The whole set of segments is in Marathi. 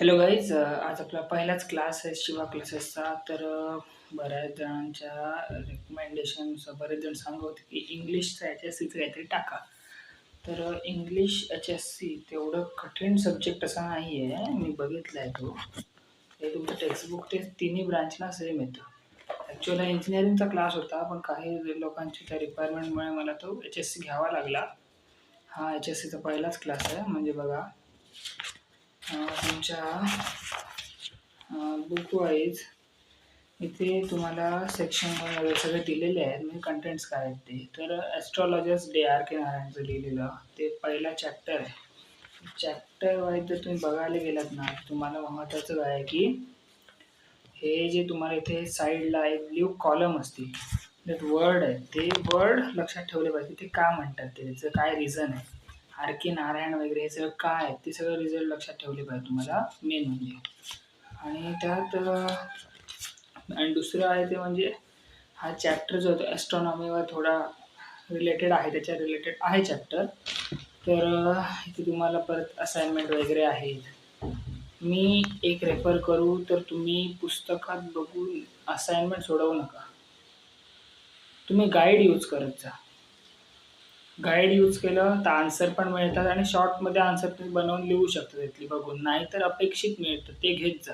हॅलो गाईज, आज आपला पहिलाच क्लास आहे शिवा क्लासेसचा. तर बऱ्याच जणांच्या रिकमेंडेशननुसार बरेच जण सांगत होते की इंग्लिशचं HSCचं काहीतरी टाका. तर इंग्लिश HSC तेवढं कठीण सब्जेक्ट असा नाही आहे. मी बघितला आहे तो. हे तुमचं टेक्स्टबुक ते तिन्ही ब्रांचला सेम येतं. ॲक्च्युअली इंजिनिअरिंगचा क्लास होता, पण काही लोकांची त्या रिक्वायरमेंटमुळे मला तो HSC घ्यावा लागला. हा HSCचा पहिलाच क्लास आहे. म्हणजे बघा, तुमच्या बुक वाईज इथे तुम्हाला सेक्शन सगळे दिलेले आहेत, म्हणजे कंटेंट्स काय आहेत ते. तर ॲस्ट्रॉलॉजर्स DRK नारायणचं लिहिलेलं ते पहिला चॅप्टर आहे. चॅप्टर वाईज जर तुम्ही बघायला गेलात ना, तुम्हाला महत्त्वाचं काय आहे की हे जे तुम्हाला इथे साईडला एक ब्ल्यू कॉलम असते, त्यात वर्ड आहे, ते वर्ड लक्षात ठेवले पाहिजे. ते का म्हणतात, त्याचं काय रिझन आहे, RK नारायण वगैरे हे सगळं काय आहे, ते सगळं रिझल्ट लक्षात ठेवले पाहिजे तुम्हाला मेन म्हणजे. आणि त्यात आणि दुसरं आहे ते म्हणजे हा चॅप्टर जो होता ॲस्ट्रॉनॉमीवर थोडा रिलेटेड आहे, त्याच्या रिलेटेड आहे चॅप्टर. तर इथे तुम्हाला परत असाइनमेंट वगैरे आहेत. मी एक रेफर करू तर तुम्ही पुस्तकात बघून असाइनमेंट सोडवू नका. तुम्ही गाईड यूज करत जा. गाईड यूज केलं तर आन्सर पण मिळतात आणि शॉर्टमध्ये आन्सर तुम्ही बनवून लिहू शकता तिथली बघून. नाहीतर अपेक्षित मिळतं ते घेत जा.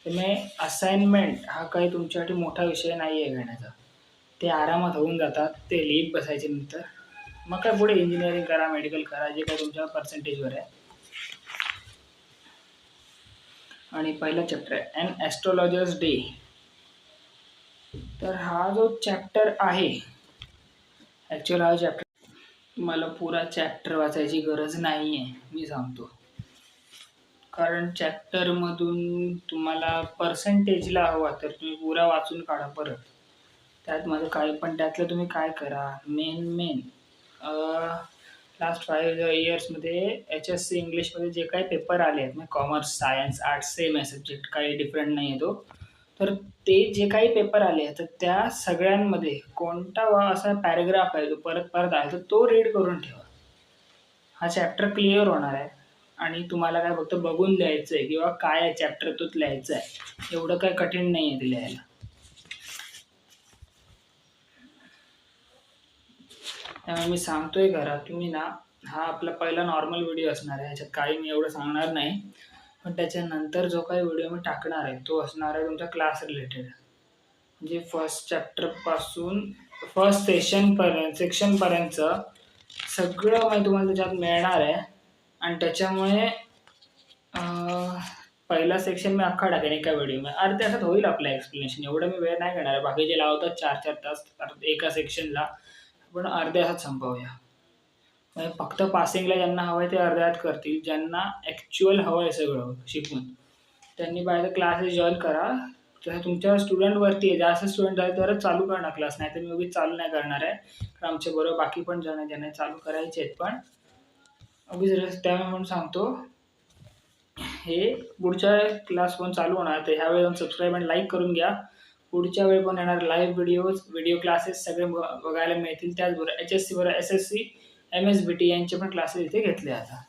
त्यामुळे असाइनमेंट हा काही तुमच्यासाठी मोठा विषय नाही आहे घेण्याचा. ते आरामात होऊन जातात. ते लिहित बसायचे नंतर. मग काय पुढे इंजिनिअरिंग करा, मेडिकल करा, जे काही तुमच्या पर्सेंटेजवर आहे. आणि पहिला चॅप्टर आहे ॲन ॲस्ट्रॉलॉजर्स डे. तर हा जो चॅप्टर आहे, ॲक्च्युअल हा चॅप्टर तुम्हाला पुरा चॅप्टर वाचायची गरज नाही आहे, मी सांगतो. कारण चॅप्टरमधून तुम्हाला पर्सेंटेजला हवा तर तुम्ही पुरा वाचून काढा परत. त्यात माझं काय पण त्यातलं तुम्ही काय करा, मेन लास्ट 5 इयर्समध्ये HSC इंग्लिशमध्ये जे काही पेपर आले आहेत, म्हणजे कॉमर्स, सायन्स, आर्ट्स सेम आहे सब्जेक्ट, काही डिफरंट नाही आहे तो. तर ते जे काही पेपर आले तर त्या सगळ्यांमध्ये कोणता असा पॅरेग्राफ आहे जो परत परत आहे, तर तो रीड करून ठेवा. हा चॅप्टर क्लिअर होणार आहे आणि तुम्हाला काय फक्त बघून लिहायचं आहे किंवा काय आहे चॅप्टर तोच लिहायचं आहे. एवढं काय कठीण नाही आहे ते लिहायला. त्यामुळे मी सांगतोय घरात तुम्ही ना, हा आपला पहिला नॉर्मल व्हिडिओ असणार आहे. ह्याच्यात काही मी एवढं सांगणार नाही, पण त्याच्यानंतर जो काही व्हिडिओ मी टाकणार आहे तो असणार आहे तुमच्या क्लास रिलेटेड. म्हणजे फर्स्ट चॅप्टरपासून फर्स्ट सेक्शनपर्यंतचं सगळं माहिती तुम्हाला त्याच्यात मिळणार आहे. आणि त्याच्यामुळे पहिला सेक्शन मी अख्खा टाकेन एका व्हिडिओमध्ये. अर्ध्या तासात होईल आपलं एक्सप्लेनेशन. एवढं मी वेळ नाही घेणार आहे. बाकीचे लावतात 4-4 तास एका सेक्शनला, पण अर्ध्या तासात संपवूया. म्हणजे फक्त पासिंगला ज्यांना हवं आहे ते अर्ध्यात करतील. ज्यांना ॲक्च्युअल हवं आहे सगळं शिकून, त्यांनी बाहेर क्लासेस जॉईन करा. तर तुमच्या स्टुडंटवरती आहे. जास्त स्टुडंट झाले तरच चालू करणार क्लास, नाही तर मी उगीच चालू नाही करणार आहे. कारण आमच्याबरोबर बाकी पण जण आहेत ज्यांना चालू करायचे आहेत, पण उगीच त्यामुळे म्हणून सांगतो. हे पुढच्या क्लास पण चालू होणार, तर ह्यावेळी जाऊन सबस्क्राईब आणि लाईक करून घ्या. पुढच्या वेळी पण येणार लाईव्ह व्हिडिओ क्लासेस सगळे बघायला मिळतील. त्याचबरोबर HSC बरोबर SSC MSBT यांचे पण क्लासेस इथे घेतले आता.